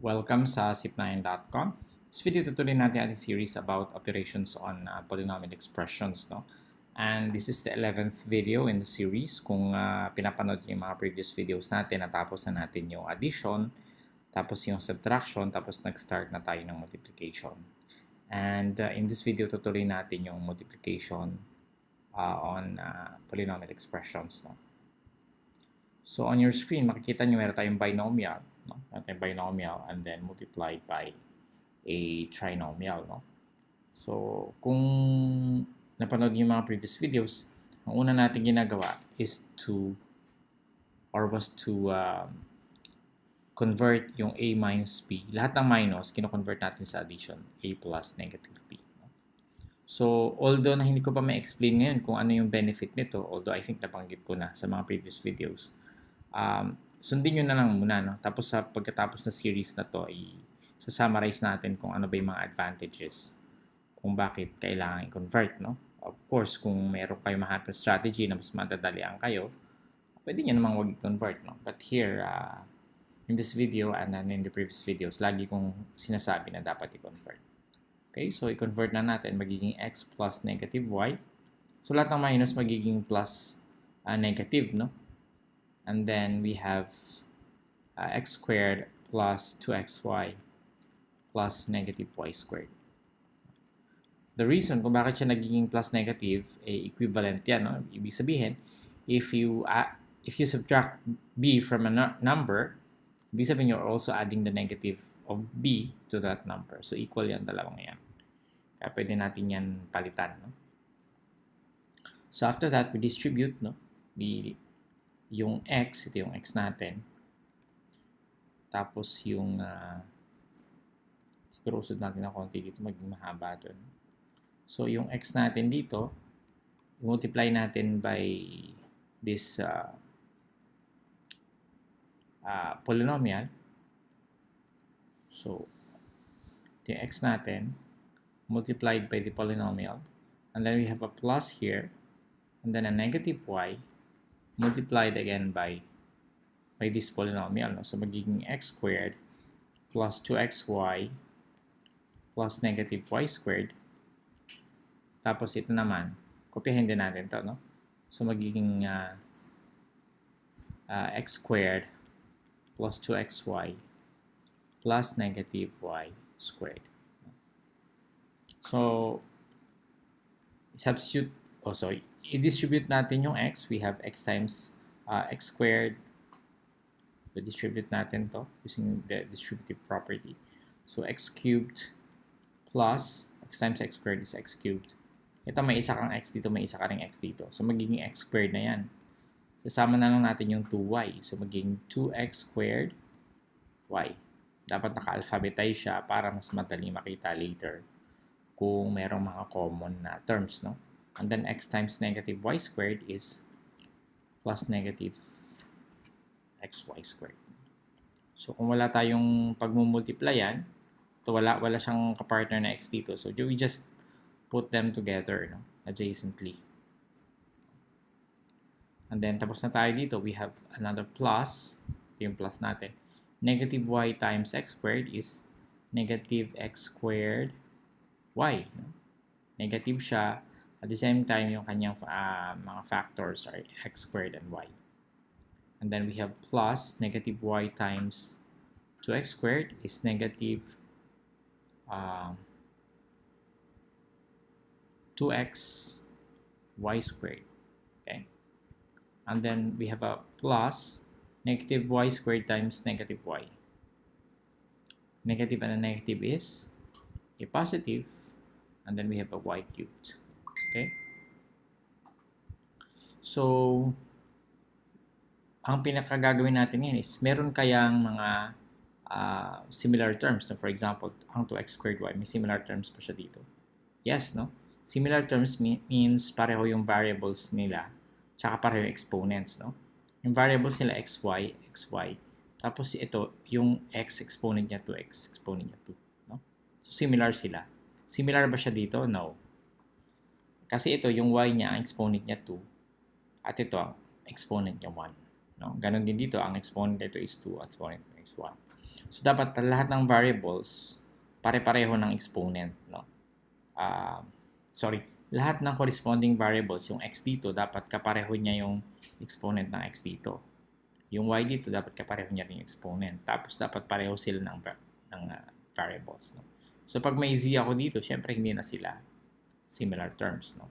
Welcome sa zip9.com. This video tutuloy natin ating series about operations on polynomial expressions. No? And this is the 11th video in the series. Kung pinapanood niyo yung mga previous videos natin, natapos na natin yung addition, tapos yung subtraction, tapos nag-start na tayo ng multiplication. And in this video, tutuloy natin yung multiplication on polynomial expressions. No? So on your screen, makikita nyo meron tayong binomial. No? Meron tayong binomial and then multiplied by a trinomial. No? So kung napanood nyo yung mga previous videos, ang una natin ginagawa is was to convert yung a minus b. Lahat ng minus, kino-convert natin sa addition, a plus negative b. So, although na hindi ko pa ma-explain ngayon kung ano yung benefit nito, although I think nabanggit ko na sa mga previous videos, sundin nyo na lang muna. No? Tapos sa pagkatapos na series na to, i-summarize natin kung ano ba yung mga advantages, kung bakit kailangan i-convert. No? Of course, kung meron kayo mahanap strategy na mas madadalian kayo, pwede nyo namang wag i-convert. No? But here, in this video and then in the previous videos, lagi kong sinasabi na dapat i-convert. Okay, so i-convert na natin, magiging x plus negative y. So lahat ng minus magiging plus negative, no? And then we have x squared plus 2xy plus negative y squared. The reason kung bakit siya nagiging plus negative, equivalent yan, no? Ibig sabihin, if you subtract b from a number, ibig sabihin you're also adding the negative of b to that number. So, equal yan, dalawang yan. Kaya pwede natin yan palitan. No? So, after that, we distribute, no? Yung x, ito yung x natin. Tapos yung, siguro usod natin ng konti dito, maging mahaba doon. So, yung x natin dito, multiply natin by this polynomial. So, the x natin multiplied by the polynomial, and then we have a plus here, and then a negative y multiplied again by this polynomial. No? So, magiging x squared plus 2xy plus negative y squared. Tapos ito naman, kopyahin din natin to, no? So, magiging x squared plus 2xy plus negative y squared. So, substitute, i-distribute natin yung x. We have x times x squared. I-distribute natin to using the distributive property. So, x cubed plus x times x squared is x cubed. Ito may isa kang x dito, may isa ka ring x dito. So, magiging x squared na yan. Sasama na lang natin yung 2y. So, magiging 2x squared y. Dapat naka-alphabetize siya para mas madali makita later kung merong mga common na terms, no? And then x times negative y squared is plus negative xy squared. So, kung wala tayong pagmumultiplyan, ito wala siyang kapartner na x dito. So, we just put them together, no? Adjacently. And then, tapos na tayo dito, we have another plus. Ito yung plus natin. Negative y times x squared is negative x squared y. No? Negative siya. At the same time, yung kanyang mga factors are x squared and y. And then we have plus negative y times 2x squared is negative 2x y squared. Okay? And then we have a plus negative y squared times negative y. Negative and a negative is a positive, and then we have a y cubed. Okay? So, ang pinakagagawin natin ngayon is meron kayang mga similar terms. So, for example, ang 2x squared y, may similar terms pa siya dito. Yes, no? Similar terms means pareho yung variables nila, tsaka pareho yung exponents, no? Yung variables nila xy, xy. Tapos ito, yung x exponent niya 2x, exponent niya 2. No? So, similar sila. Similar ba siya dito? No. Kasi ito, yung y niya, ang exponent niya 2. At ito, ang exponent niya 1. No? Ganon din dito, ang exponent nito is 2 at exponent is 1. So, dapat lahat ng variables, pare-pareho ng exponent, no? Lahat ng corresponding variables, yung x dito, dapat kapareho niya yung exponent ng x dito. Yung y dito, dapat kapareho niya rin yung exponent. Tapos, dapat pareho sila ng variables, no? So, pag may z ako dito, syempre hindi na sila similar terms, no?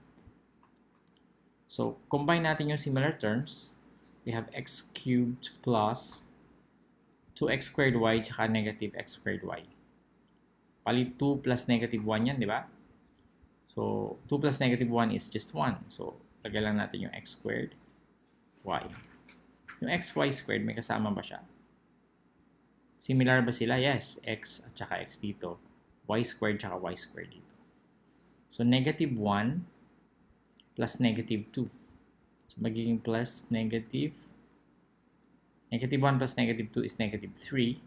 So, combine natin yung similar terms. We have x cubed plus 2x squared y tsaka negative x squared y. Palit 2 plus negative 1 yan, di ba? So, 2 plus negative 1 is just 1. So, lagay lang natin yung x squared y. Yung xy squared, may kasama ba siya? Similar ba sila? Yes. X at saka x dito. Y squared tsaka y squared dito. So, negative 1 plus negative 2. So, magiging plus negative 1 plus negative 2 is negative 3.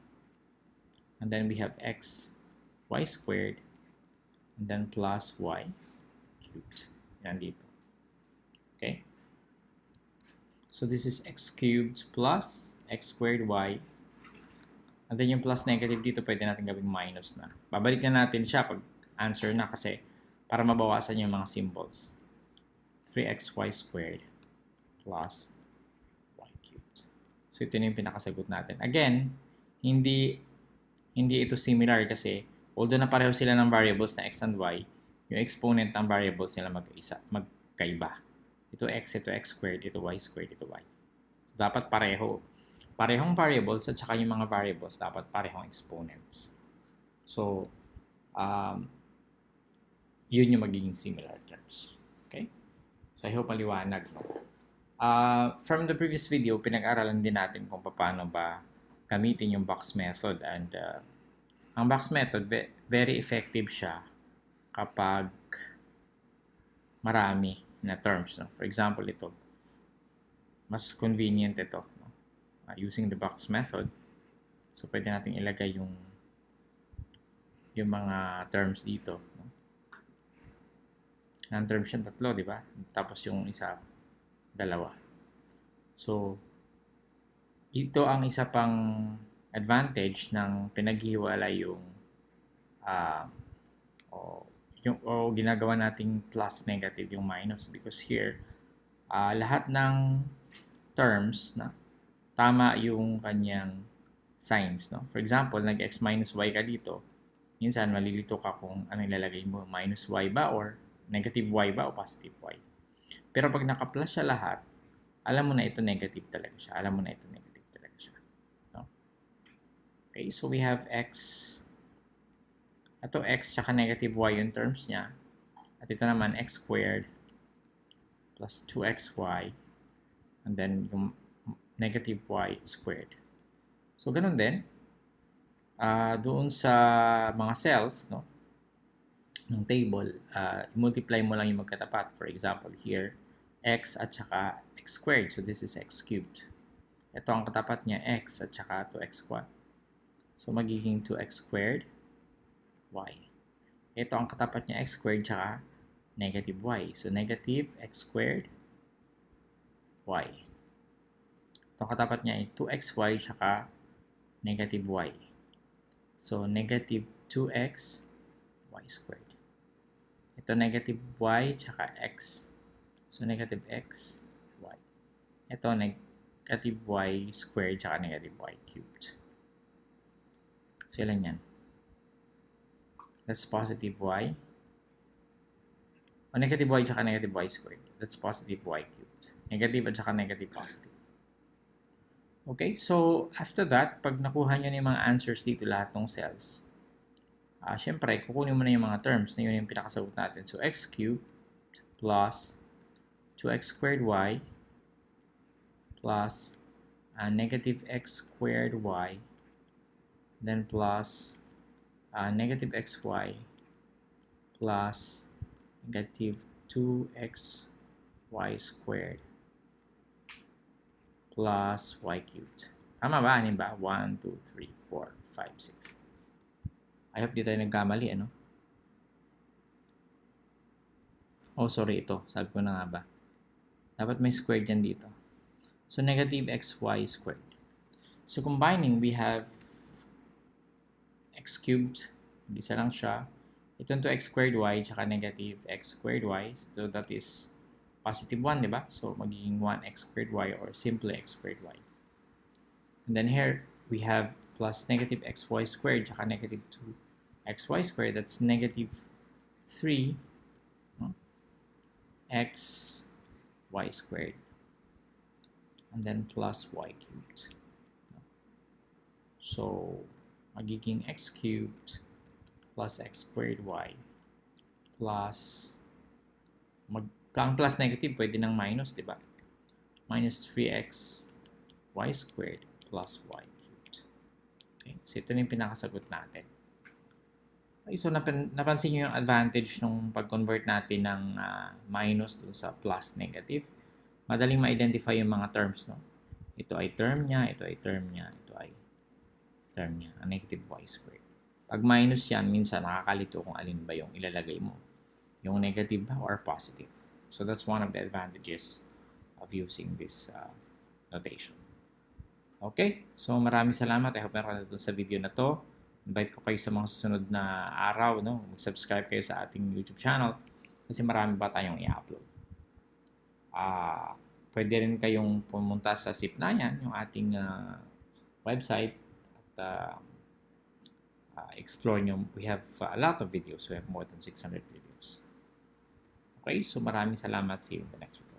And then we have x y squared and then plus y cubed. Yan dito. Okay? So, this is x cubed plus x squared y. And then yung plus negative dito, pwede natin gawing minus na. Babalik na natin siya pag answer na kasi para mabawasan yung mga symbols. 3xy squared plus y cubed. So, ito na yung pinakasagot natin. Again, hindi ito similar kasi although na pareho sila ng variables na x and y, yung exponent ng variables nila magkaiba. Ito x, ito x squared, ito y squared, ito y. Dapat pareho. Parehong variables at saka yung mga variables dapat parehong exponents. So, yun yung magiging similar terms. Okay? So, I hope maliwanag. No? From the previous video, pinag-aralan din natin kung paano ba gamitin yung box method. And ang box method, very effective siya kapag marami na terms. No? For example, ito. Mas convenient ito. No? Using the box method. So, pwede natin ilagay yung mga terms dito. No? Ang terms siya 3, di ba? Tapos yung isa, 2. So, ito ang isa pang advantage ng pinaghiwalay yung ginagawa nating plus negative yung minus because here lahat ng terms na tama yung kanyang signs, no? For example, nag-x minus y ka dito, minsan malilito ka kung ano ilalagay mo, minus y ba or negative y ba o positive y. Pero pag naka-plus siya lahat, alam mo na ito negative talaga siya. Alam mo na ito negative talaga siya. No? Okay, so we have x. Ito x tsaka negative y yung terms niya. At ito naman x squared plus 2xy and then yung negative y squared. So, ganun din. Doon sa mga cells, no, ng table, multiply mo lang yung magkatapat. For example, here, x at saka x squared. So, this is x cubed. Ito ang katapat niya, x at saka 2x squared. So, magiging 2x squared y. Ito ang katapat niya, x squared tsaka negative y. So, negative x squared y. Ito ang katapat niya ay 2xy tsaka negative y. So, negative 2x y squared. Ito negative y tsaka x. So, negative x y. Ito negative y squared tsaka negative y cubed. So, ilan yan? That's positive y. O negative y tsaka negative y squared. That's positive y cubed. Negative at saka negative positive. Okay, so after that, pag nakuha nyo na yung mga answers dito lahat ng cells, syempre, kukunin mo na yung mga terms na yun yung pinakasagot natin. So, x cubed plus 2x squared y plus negative x squared y then plus negative xy plus negative 2xy squared plus y cubed. Tama ba? Anin ba? 1, 2, 3, 4, 5, 6. I hope di tayo nagkamali, ano? Oh, sorry, ito. Sabi ko na nga ba? Dapat may squared yan dito. So, negative xy squared. So, combining, we have x cubed, isa lang siya. Ito to x squared y, tsaka negative x squared y. So that is positive 1, di ba? So magiging 1x squared y or simply x squared y. And then here, we have plus negative xy squared, tsaka negative 2xy squared. That's negative 3 x y squared. And then plus y cubed. So, magiging x cubed plus x squared y plus, ang plus negative, pwede ng minus, di ba? Minus 3x y squared plus y cubed. Okay, so ito na yung pinakasagot natin. Okay, so napansin nyo yung advantage nung pag-convert natin ng minus dun sa plus negative. Madaling ma-identify yung mga terms, no? Ito ay term niya, ito ay term niya, ito ay term niya, ang negative y squared. Pag minus yan, minsan nakakalito kung alin ba yung ilalagay mo. Yung negative ba or positive. So that's one of the advantages of using this notation. Okay, so maraming salamat. I hope meron ka sa video na to. Invite ko kayo sa mga susunod na araw, no? Mag-subscribe kayo sa ating YouTube channel kasi marami pa tayong i-upload. Pwede rin kayong pumunta sa Sipnayan, yung ating website, at explore nyo. We have a lot of videos. We have more than 600 videos. Okay, so maraming salamat. See you in the next video.